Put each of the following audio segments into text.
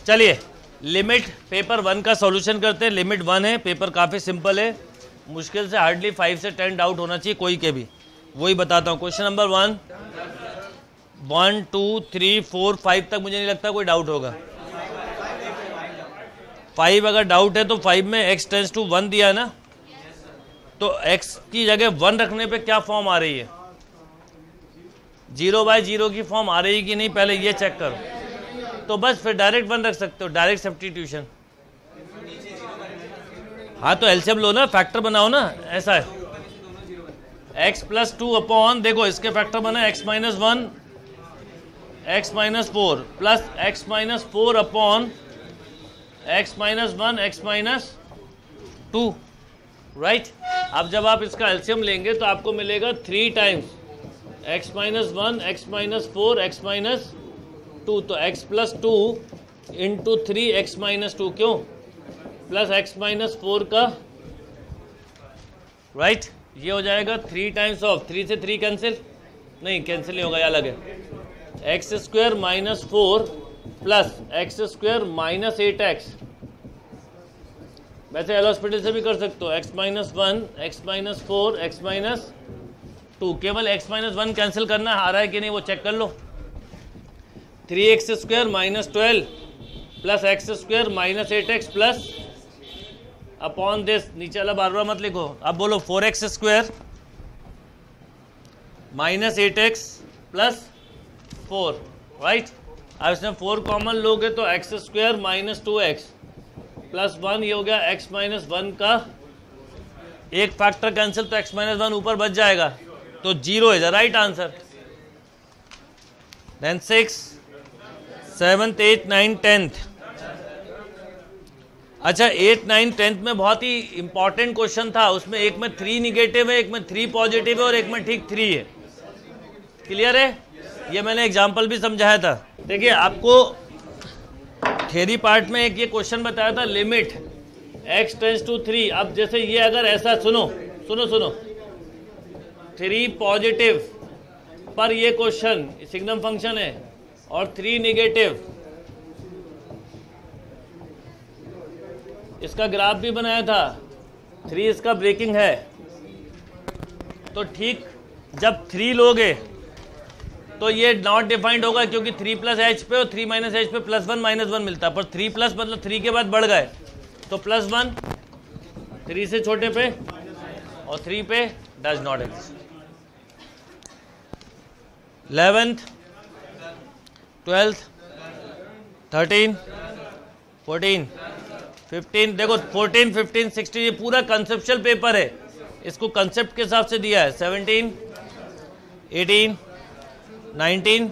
चलिए limit paper 1 का solution करते हैं। लिमिट 1 है, पेपर काफ़ी सिंपल है, मुश्किल से हार्डली 5 से 10 डाउट होना चाहिए कोई के भी, वही बताता हूँ। क्वेश्चन नंबर 1 2 3 4 5 तक मुझे नहीं लगता कोई डाउट होगा। 5 अगर डाउट है तो 5 में x टेंस टू 1 दिया है ना, तो x की जगह 1 रखने पे क्या फॉर्म आ रही है? 0/0 की फॉर्म आ रही है कि नहीं, पहले ये चेक करो। तो बस फिर डायरेक्ट 1 रख सकते हो, डायरेक्ट सब्स्टिट्यूशन। हाँ तो एलसीएम लो ना, फैक्टर बनाओ ना, ऐसा है। x + 2 अपॉन, देखो इसके फैक्टर बना x - 1 x - 4 plus x - 4 upon x - 1 x - 2, right. अब जब आप इसका एलसीएम लेंगे तो आपको मिलेगा 3 टाइम्स x - 1 x - 4 x - 2, तो x + 2 इंटू 3 x - 2, क्यों, प्लस x - 4 का, राइट। ये हो जाएगा 3 टाइम्स ऑफ 3 से 3 कैंसिल, नहीं कैंसिल नहीं होगा, ये अलग है। x² - 4 प्लस x² - 8x, वैसे एल हॉस्पिटल से भी कर सकते हो। x - 1 x - 4 x - 2, केवल x - 1 कैंसिल करना आ रहा है कि नहीं वो चेक कर लो। 3x² - 12 plus x² - 8x plus upon this, नीचे वाला बार बार मत लिखो। अब बोलो 4x² - 8x प्लस 4, राइट। अब इसमें 4 कॉमन लोगे तो x² - 2x प्लस 1, ये हो गया x - 1 का एक फैक्टर कैंसिल, तो x - 1 ऊपर बच जाएगा, तो 0 is the right answer. Then 6 7 8 9 10। अच्छा 8 9 10 में बहुत ही इंपॉर्टेंट क्वेश्चन था, उसमें एक में 3 निगेटिव है, एक में 3 पॉजिटिव है और एक में ठीक 3 है। क्लियर है? ये मैंने एग्जाम्पल भी समझाया था। देखिए आपको थ्योरी पार्ट में एक ये क्वेश्चन बताया था, लिमिट x टेंस टू 3। अब जैसे ये अगर ऐसा, सुनो 3 पॉजिटिव पर ये क्वेश्चन सिग्नम फंक्शन है और 3 निगेटिव, इसका ग्राफ भी बनाया था, 3 इसका ब्रेकिंग है, तो ठीक जब 3 लोगे तो ये नॉट डिफाइंड होगा, क्योंकि 3 + h पे और 3 - h पे +1 - 1 मिलता है, पर 3 प्लस मतलब 3 के बाद बढ़ गए तो +1 3 से छोटे पे और 3 पे does not exist. 11th 12th 13 14 15, देखो 14 15 16 ये पूरा कंसेप्चुअल पेपर है, इसको कंसेप्ट के हिसाब से दिया है। 17 18 19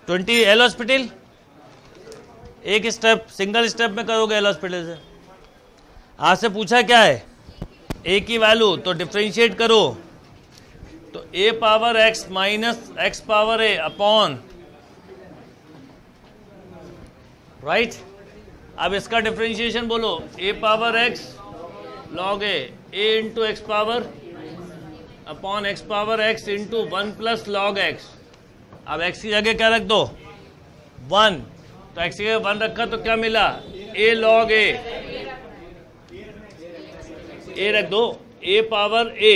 20 एल हॉस्पिटल, एक स्टेप सिंगल स्टेप में करोगे एल हॉस्पिटल से। आपसे पूछा क्या है, ए की वैल्यू, तो डिफ्रेंशिएट करो, तो a power x minus x power a upon, right. अब इसका डिफ्रेंशिएशन बोलो, a power x log a into x power upon x power x into 1 plus log x। अब x की जगह क्या रख दो 1, तो x की जगह 1 रखा तो क्या मिला, a log a, a रख दो, a power a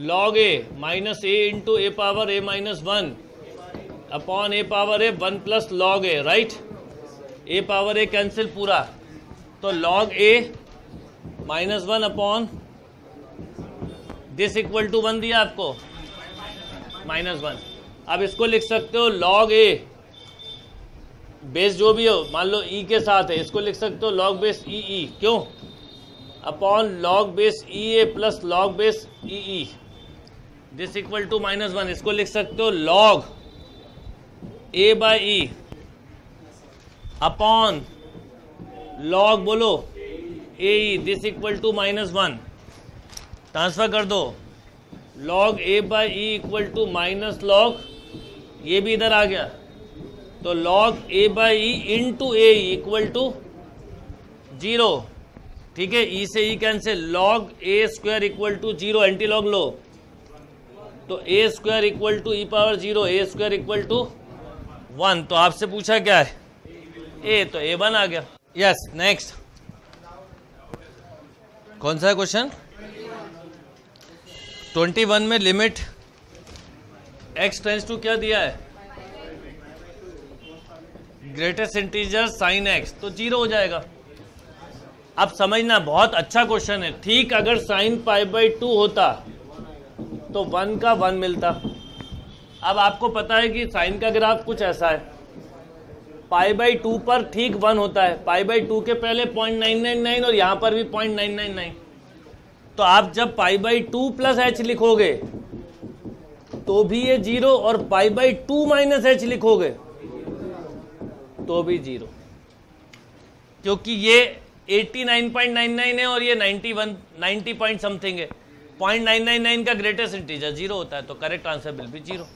log a minus a into a power a minus 1 upon a power a 1 plus log a, right. a power a cancel पूरा, तो log a माइनस 1 अपॉन this equal to 1 दिया आपको -1। अब इसको लिख सकते हो log a बेस जो भी हो, मान लो e के साथ है, इसको लिख सकते हो log बेस e, क्यों, upon log base e a plus log base e this equal to -1। इसको लिख सकते हो log a by e upon log बोलो a this equal to -1। Transfer कर दो, log a by e equal to minus log, ये भी इधर आ गया, तो log a by e into a equal to 0, ठीक है। ई से e cancel, log a square equal to 0, anti log लो, तो a square equal to e power 0, a square equal to 1। तो आपसे पूछा क्या है? ए, तो a1 आ गया। यस, नेक्स्ट कौन सा है क्वेश्चन? 21 में लिमिट x टेंड्स टू क्या दिया है? ग्रेटेस्ट इंटीजर साइन x, तो 0 हो जाएगा। अब समझना, बहुत अच्छा क्वेश्चन है। ठीक, अगर साइन π/2 होता तो 1 का 1 मिलता। अब आपको पता है कि साइन का ग्राफ कुछ ऐसा है, π/2 पर ठीक 1 होता है, π/2 के पहले 0.999 और यहां पर भी 0.999। तो आप जब π/2 प्लस h लिखोगे तो भी ये 0, और π/2 माइनस h लिखोगे तो भी 0, क्योंकि ये 89.99 है और ये 90 पॉइंट समथिंग है। 0.999 का ग्रेटेस्ट इंटीजर 0 होता है, तो करेक्ट आंसर विल बी 0।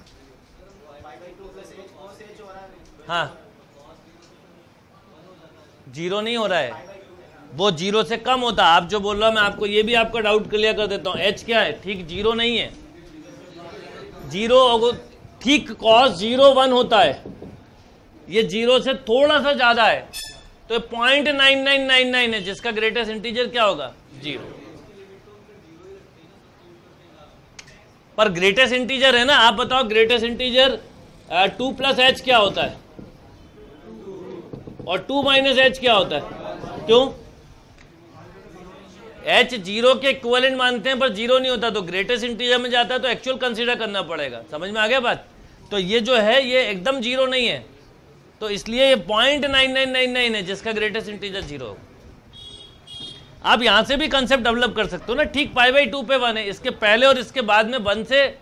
हाँ, 0 नहीं हो रहा है, वो 0 से कम होता है। आप जो बोल रहा हूं मैं आपको, ये भी आपका डाउट क्लियर कर देता हूं। h क्या है? ठीक 0 नहीं है, 0 ठीक cos 0 1 होता है, ये 0 से थोड़ा सा ज्यादा है, तो 0.9999 है, जिसका ग्रेटेस्ट इंटीजर क्या होगा? 0। पर ग्रेटेस्ट इंटीजर है ना। आप बताओ, ग्रेटेस्ट इंटीजर 2 प्लस h क्या होता है और 2 माइनस h क्या होता है? क्यों? h 0 के इक्विवेलेंट मानते हैं, पर 0 नहीं होता, तो ग्रेटेस्ट इंटीजर में जाता है तो एक्चुअल कंसीडर करना पड़ेगा। समझ में आ गया बात? तो ये जो है ये एकदम 0 नहीं है, तो इसलिए ये 0.9999 है, जिसका ग्रेटेस्ट इंटीजर 0 होगा। आप यहां से भी कंसेप्ट डेवलप कर सकते हो ना। ठीक π/2 पे 1 है, इसके पहले और इसके बाद में 1 से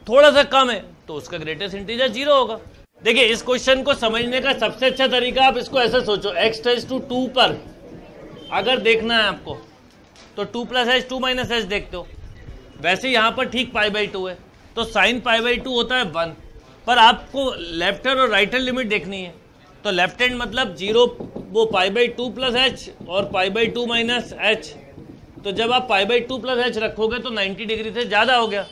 थोड़ा सा कम है, तो उसका ग्रेटेस्ट इंटीजर 0 होगा। देखिए, इस क्वेश्चन को समझने का सबसे अच्छा तरीका, आप इसको ऐसे सोचो, x टेंड्स टू 2 पर अगर देखना है आपको तो 2 प्लस h 2 माइनस h देखते हो। वैसे यहाँ पर ठीक π/2 है, तो साइन π/2 होता है 1, पर आपको लेफ्ट हैंड और राइट हैंड लिमिट देखनी है। तो लेफ्ट हैंड मतलब 0, वो π/2 प्लस h और π/2 माइनस h। तो जब आप π/2 प्लस h रखोगे तो 90 डिग्री से ज़्यादा हो गया,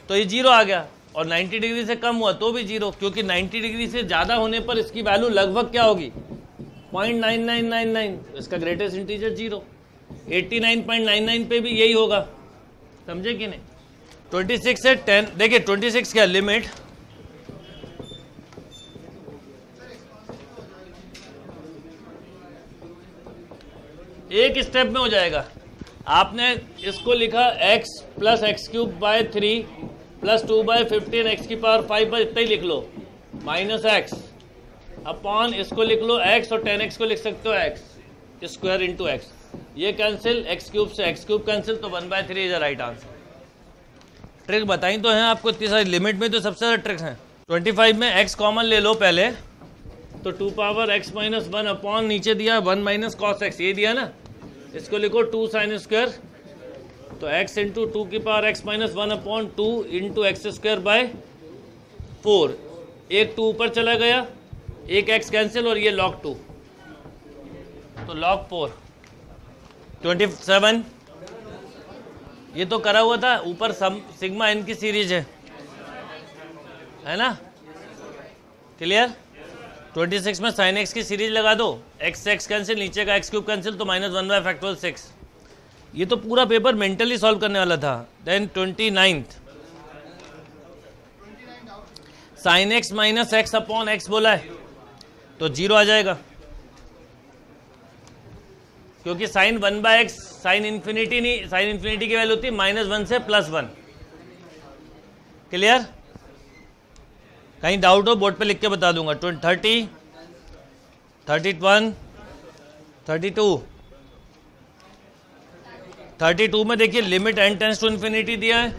तो ये 0 आ गया, और 90 डिग्री से कम हुआ तो भी 0, क्योंकि 90 डिग्री से ज़्यादा होने पर इसकी वैल्यू लगभग क्या होगी? 0.9999, इसका ग्रेटेस्ट इंटीजर 0। 89.99 पे भी यही होगा, समझे कि नहीं? 26 से 10, देखिए 26 क्या लिमिट एक स्टेप में हो जाएगा। आपने इसको लिखा x plus x³/3 plus 2/15 x⁵, पर इतना ही लिख लो, माइनस x अपॉन इसको लिख लो x, और 10x को लिख सकते हो x स्क्वायर इंटू x। ये कैंसिल, x³ से x³ कैंसिल, तो 1/3 इज राइट आंसर। ट्रिक बताई तो है आपको इतनी सारी, लिमिट में तो सबसे ज़्यादा ट्रिक्स हैं। 25 में x कॉमन ले लो पहले, तो 2 पावर x माइनस 1 अपॉन नीचे दिया 1 माइनस कॉस x, ये दिया ना, इसको लिखो 2 साइन स्क्वायर, तो x इंटू 2 की power x minus 1 upon 2 into x²/4। एक 2 ऊपर चला गया, एक x कैंसिल, और ये log 2, तो log 4। 27 ये तो करा हुआ था, ऊपर सिग्मा n की सीरीज है ना, क्लियर? 26 में साइन x की सीरीज लगा दो, x कैंसिल, नीचे का x³ कैंसिल, तो -1/6। ये तो पूरा पेपर मेंटली सॉल्व करने वाला था। Then 29 sine x minus x upon x बोला है, तो 0 आ जाएगा, क्योंकि साइन 1/x साइन इन्फिनिटी नहीं, साइन इन्फिनिटी की वैल्यू होती है -1 से +1। क्लियर? कहीं डाउट हो बोर्ड पे लिख के बता दूंगा। 30, 31, 32। 32 में देखिए limit n tends to infinity दिया है,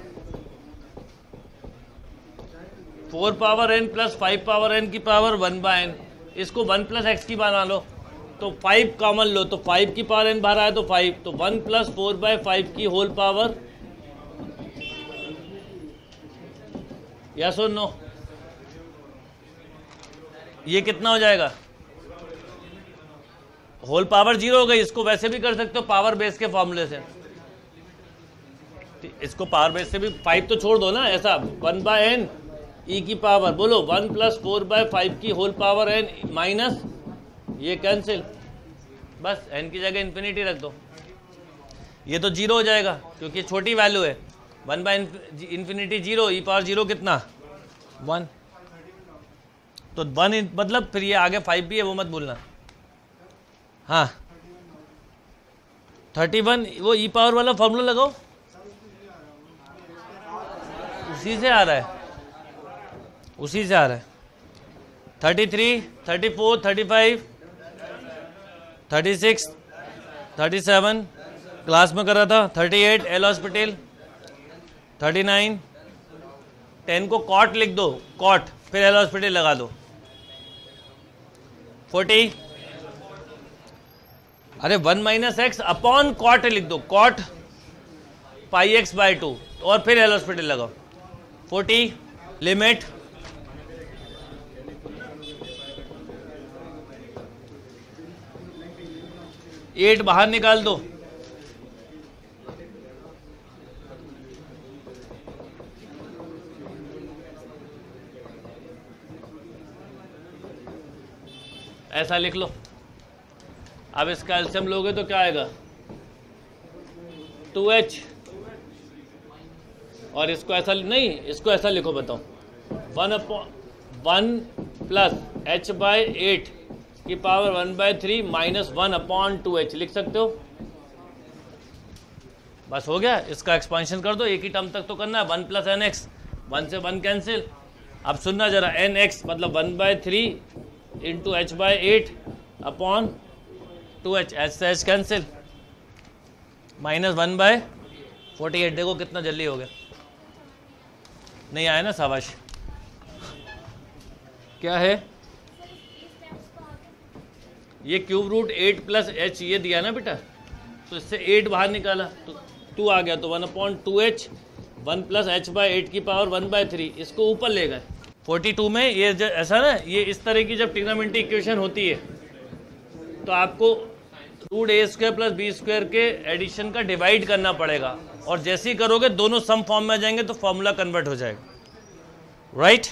4 power n plus 5 power n की पावर 1/n। इसको 1 प्लस x की बना लो, तो 5 कॉमन लो, तो 5 की पावर n बाहर आए तो 5, तो 1 प्लस 4/5 की होल पावर, यस और नो? ये कितना हो जाएगा? होल पावर 0 हो गई। इसको वैसे भी कर सकते हो पावर बेस के फॉर्मूले से, इसको पावर बेस से भी 5 तो छोड़ दो ना, ऐसा 1/n ई की पावर, बोलो 1 + 4/5 की होल पावर n माइनस ये कैंसिल, बस n की जगह इन्फिनिटी रख दो, ये तो 0 हो जाएगा क्योंकि छोटी वैल्यू है। 1/∞ 0, ई पावर 0 कितना 1, तो 1 मतलब फिर ये आगे 5 भी है वो मत भूलना। हाँ 31 वो ई पावर वाला फॉर्मूला लगाओ, उसी से आ रहा है, उसी से आ रहा है। 33, 34, 35, 36, 37 क्लास में कर रहा था, 38 एल हॉस्पिटल, 39 10 को कॉट लिख दो, कॉट फिर एल हॉस्पिटल लगा दो, 40 अरे 1 - x अपॉन कॉट लिख दो, कॉट πx/2 और फिर एल हॉस्पिटल लगाओ, 40 लिमिट एट बाहर निकाल दो, ऐसा लिख लो। अब इसका एलसीएम लोगे तो क्या आएगा 2h, और इसको ऐसा नहीं, इसको ऐसा लिखो, बताओ 1 + h/8 की पावर 1/3 - 1/2h लिख सकते हो, बस हो गया। इसका एक्सपांशन कर दो, एक ही टर्म तक तो करना है, 1 + nx, 1 से 1 कैंसिल। अब सुनना जरा, nx मतलब 1/3 × h/8 अपॉन 2h, h से h कैंसिल, -1/48। देखो कितना जल्दी हो गया, नहीं आया ना, शाबाश। क्या है ये क्यूब रूट 8 + h ये दिया ना बेटा, तो इससे 8 बाहर निकाला तो 2 आ गया, तो 1/2h 1 + h/8 की पावर 1/3, इसको ऊपर ले गए। 42 में ये ऐसा ना, ये इस तरह की जब ट्रिग्नोमेट्री इक्वेशन होती है तो आपको √a² + b² के एडिशन का डिवाइड करना पड़ेगा, और जैसे ही करोगे दोनों सम फॉर्म में आ जाएंगे तो फॉर्मूला कन्वर्ट हो जाएगा, राइट।